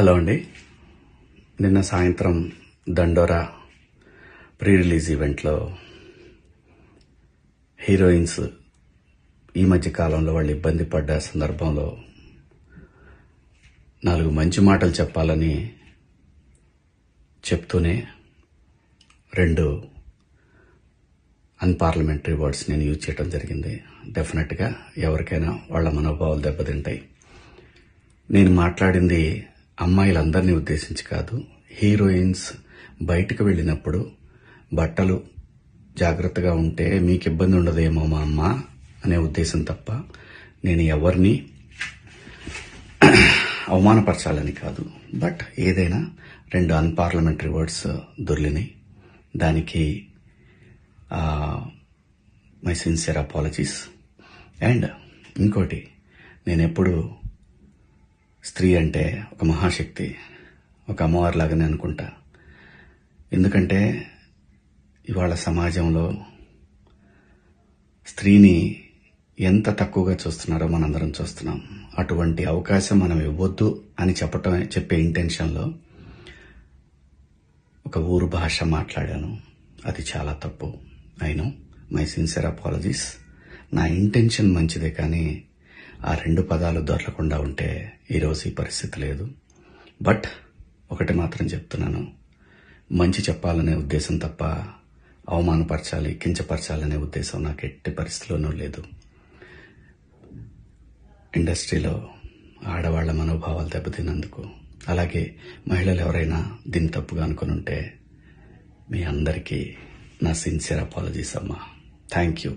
Hello అండి. నిన్న సాయంత్రం దండోరా ప్రీ రిలీజ్ ఈవెంట్లో హీరోయిన్స్ ఈ మధ్య కాలంలో వాళ్ళు ఇబ్బంది పడ్డ సందర్భంలో 4 మంచి మాటలు చెప్పాలని చెప్తూనే 2 అన్పార్లమెంటరీ వర్డ్స్ నేను యూజ్ చేయడం జరిగింది. డెఫినెట్గా ఎవరికైనా వాళ్ళ మనోభావాలు దెబ్బతింటాయి. నేను మాట్లాడింది అమ్మాయిలందరినీ ఉద్దేశించి కాదు. హీరోయిన్స్ బయటకు వెళ్ళినప్పుడు బట్టలు జాగ్రత్తగా ఉంటే మీకు ఇబ్బంది ఉండదేమో మా అమ్మ అనే ఉద్దేశం తప్ప నేను ఎవరిని అవమానపరచాలని కాదు. బట్ ఏదైనా 2 అన్పార్లమెంటరీ వర్డ్స్ దొర్లినాయి. దానికి మై సిన్సియర్ అపాలజీస్. అండ్ ఇంకోటి, నేనెప్పుడు స్త్రీ అంటే ఒక మహాశక్తి, ఒక అమ్మవారిలాగానే అనుకుంటా. ఎందుకంటే ఇవాళ సమాజంలో స్త్రీని ఎంత తక్కువగా చూస్తున్నారో మనందరం చూస్తున్నాం. అటువంటి అవకాశం మనం ఇవ్వద్దు అని చెప్పే ఇంటెన్షన్లో ఒక ఊరు భాష మాట్లాడాను. అది చాలా తప్పు. I know, my sincere apologies. నా ఇంటెన్షన్ మంచిదే, కానీ ఆ 2 పదాలు దొరకకుండా ఉంటే ఈరోజు ఈ పరిస్థితి లేదు. బట్ ఒకటి మాత్రం చెప్తున్నాను, మంచి చెప్పాలనే ఉద్దేశం తప్ప అవమానపరచాలి, కించపరచాలనే ఉద్దేశం నాకు ఎట్టి పరిస్థితిలోనూ లేదు. ఇండస్ట్రీలో ఆడవాళ్ల మనోభావాలు దెబ్బతిన్నందుకు, అలాగే మహిళలు ఎవరైనా దీన్ని తప్పుగా అనుకుని ఉంటే మీ అందరికీ నా సిన్సియర్ అపాలజీస్ అమ్మా. Thank you.